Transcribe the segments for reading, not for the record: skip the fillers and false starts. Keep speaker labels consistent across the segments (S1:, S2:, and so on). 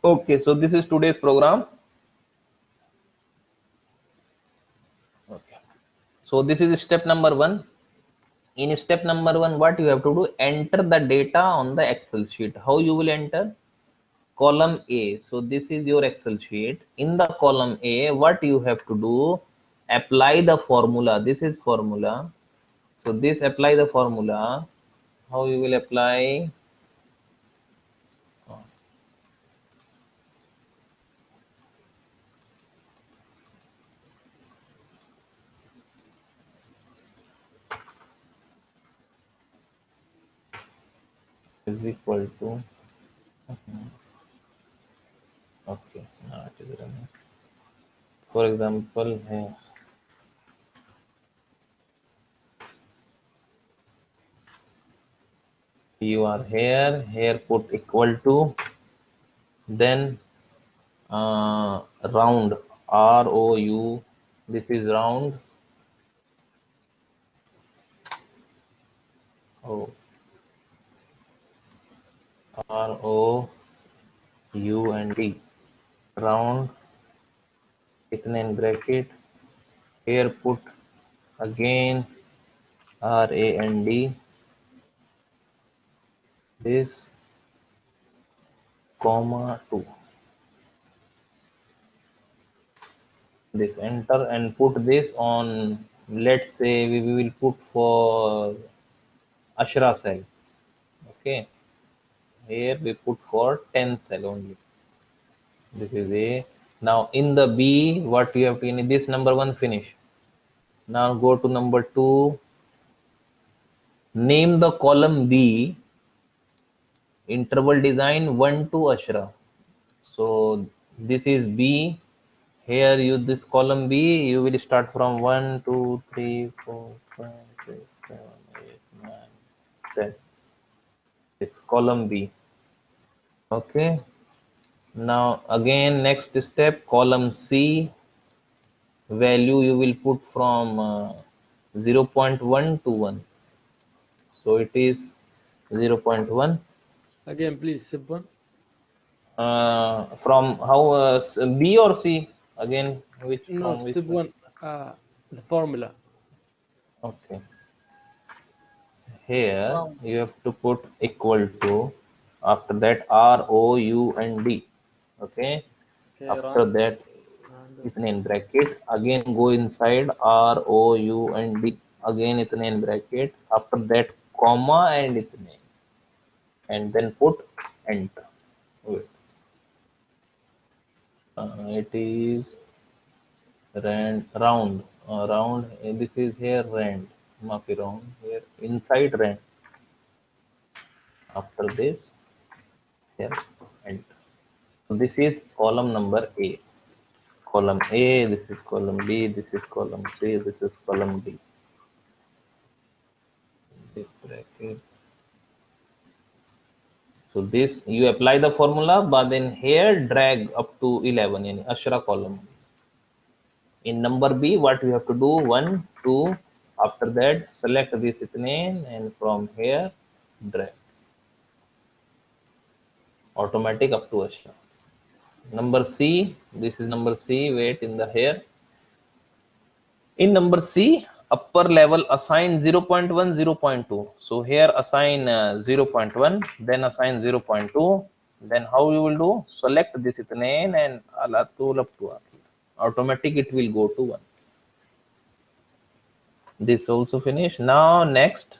S1: Okay, so this is today's program. Okay. So this is step number one. In step number one, what you have to do, enter the data on the Excel sheet. How you will enter? Column A. So this is your Excel sheet. In the column A, what you have to do, apply the formula. This is formula. So this apply the formula. How you will apply? Is equal to. Okay. Now it is running. For example, here you are here put equal to, then round, ROU, this is round, oh, ROUND, round, इतने in bracket, here put again RAND, this comma 2, this enter and put this on, let's say we will put for Ashra cell. Okay, here we put for 10 cell only. This is A. Now in the B, what you have to, in this number one finish. Now go to number two. Name the column B, interval design 1 to Ashra. So this is B. Here you this column B, you will start from 1, 2, 3, 4, 5, 6, 7, 8, 9, 10. This column B. Okay. Now again next step, column C, value you will put from 0.1 to 1. So it is 0.1.
S2: Again, please, step one.
S1: From how B or C? Again, which
S2: No,
S1: from which
S2: step
S1: one?
S2: one. The formula.
S1: Okay. Here
S2: Round.
S1: you have to put equal to. After that, ROUND. Okay.
S2: Okay,
S1: After
S2: round.
S1: that,
S2: And
S1: itne in bracket. Again, go inside ROUND. Again, itne in bracket. After that, comma and itne, and then put enter. Wait. It is round, round. This is here rand, maafi round here inside rand. After this, here enter. So this is column number A. Column A. This is column B. This is column C. This is column D. This bracket. So this you apply the formula, but then here drag up to 11 in Ashra column. In number B, what you have to do, 1, 2, after that select this ethane and from here drag automatic up to Ashra. Number C, this is number C, wait in the here. In number C, upper level assign 0.1, 0.2. So here assign 0.1, then assign 0.2. Then how you will do? Select this ethane and alatul up to automatic it will go to 1. This also finished. Now next,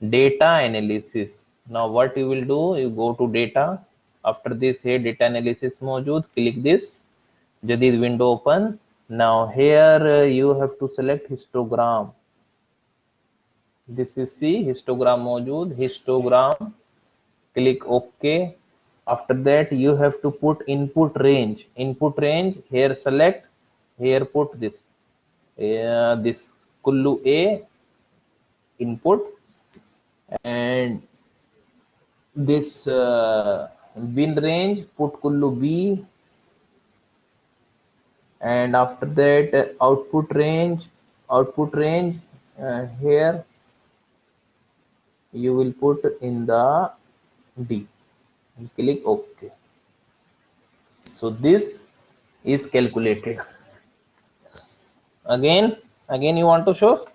S1: data analysis. Now what you will do, you go to data. After this here data analysis mojud, click this jadid window open. Now here you have to select histogram. This is C, histogram mojud, histogram. Click OK. After that you have to put input range. Input range here select, here put this. This kullu A input, and this bin range put kullu B, and after that output range here you will put in the D and click OK. So this is calculated. Again you want to show?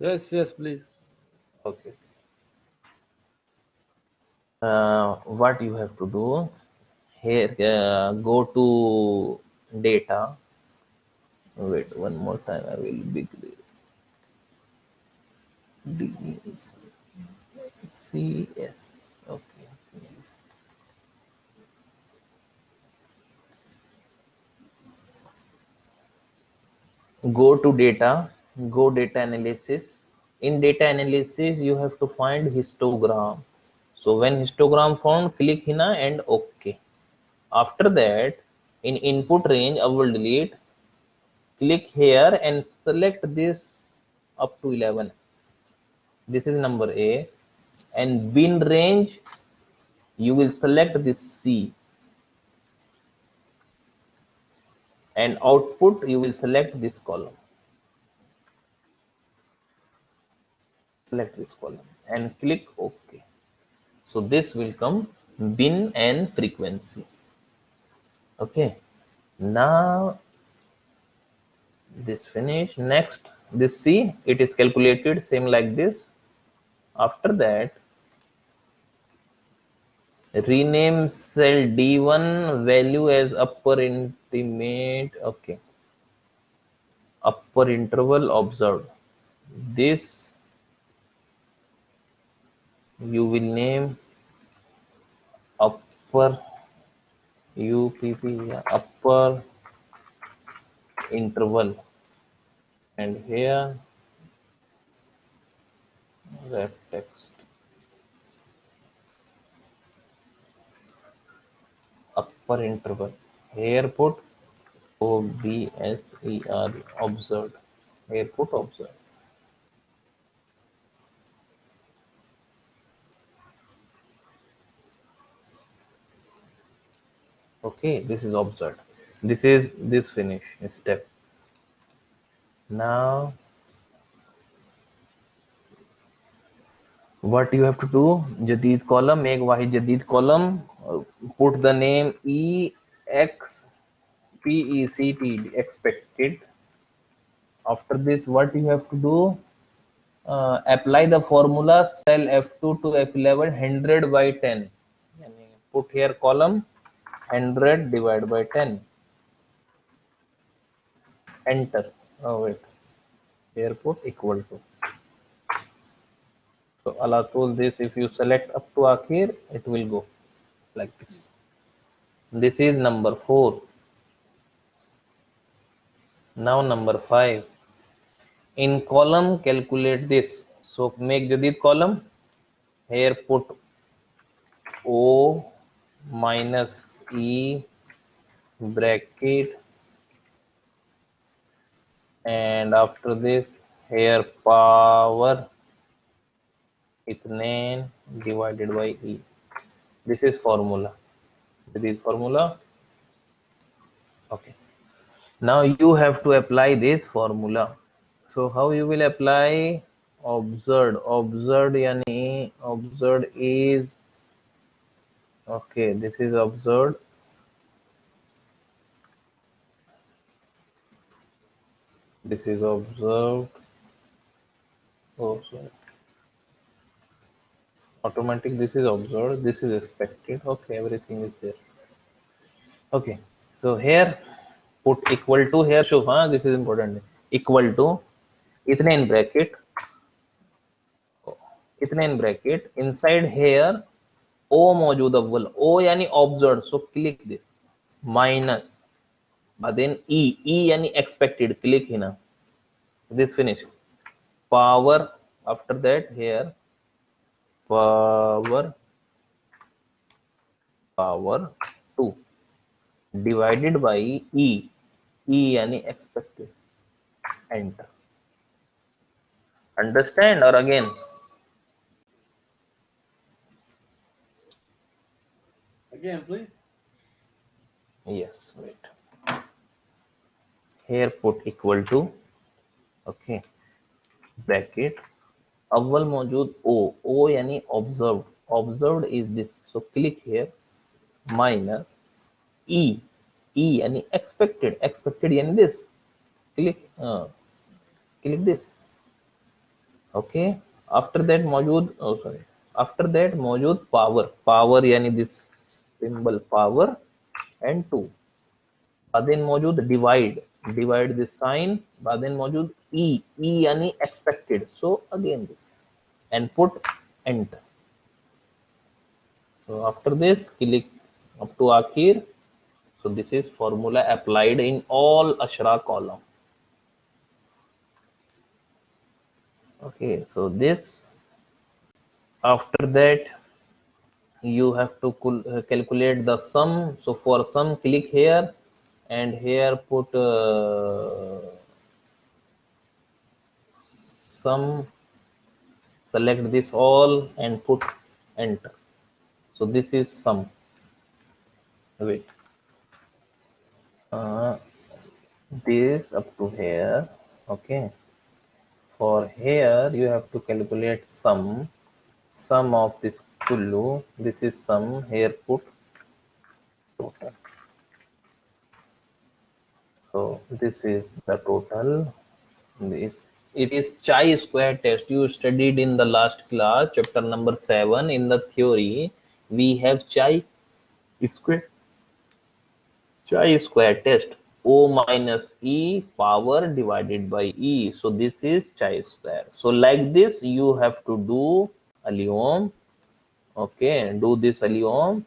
S2: Yes, please.
S1: Okay. What you have to do here, go to data. Wait, one more time I will be clear. DCS. Okay. Go to data, go data analysis. In data analysis, you have to find histogram. So when histogram found, click here and OK. After that, in input range, I will delete. Click here and select this up to 11. This is number A. And bin range, you will select this C. And output, you will select this column. Select this column and click OK. So this will come bin and frequency. Okay. Now this finish. Next, this C, it is calculated same like this. After that, rename cell D1 value as upper intimate. Okay. Upper interval observed. This you will name upper UPP, yeah, upper interval, and here that text upper interval. Here put OBSER observed. Here put observed. Okay, this is observed. This is this finish step. Now what you have to do, Jadid column, make wahid Jadid column, put the name EXPECT expected. After this, what you have to do, apply the formula cell F2 to F11 100 by 10. Put here column 100 divided by 10. Enter. Oh wait, here put equal to. So Allah told this, if you select up to Akhir, it will go like this. This is number 4. Now number 5. In column, calculate this. So make Jadid column. Here put O minus E bracket, and after this here power ethane divided by E. This is formula. This is formula. Okay. Now you have to apply this formula. So how you will apply? Observed. Observed yani observed is, okay, this is observed. This is observed. Oh, sorry. Automatic. This is observed. This is expected. Okay, everything is there. Okay. So here put equal to, here Shubh, this is important, equal to इतने in bracket, इतने in bracket, inside here O मौजूद अव्वल, O यानी observed, so click this, minus, but then E यानी expected, click here, this finish, power, after that here power 2 divided by E यानी expected, enter. Understand or again?
S2: Again, please.
S1: Yes, wait. Here put equal to, okay, bracket, अव्वल मौजूद O यानी observed. Observed is this, so click here, minus e यानी expected यानी this, click this. Okay, after that मौजूद power यानी this symbol power and 2. बादेन मौजूद divide this sign. बादेन मौजूद e यानी expected, so again this and put enter. So after this click up to akhir. So this is formula applied in all ashra column. Okay, so this, after that you have to calculate the sum. So for sum click here and here put sum, select this all and put enter. So this is sum. Wait, this up to here. Okay, for here you have to calculate sum of this kullu. This is sum, here put total. So this is the total. It is chi-square test. You studied in the last class, chapter number 7. In the theory, we have chi-square test. O minus E power divided by E. So this is chi-square. So like this, you have to do Aliyom. Okay, do this Aliyom.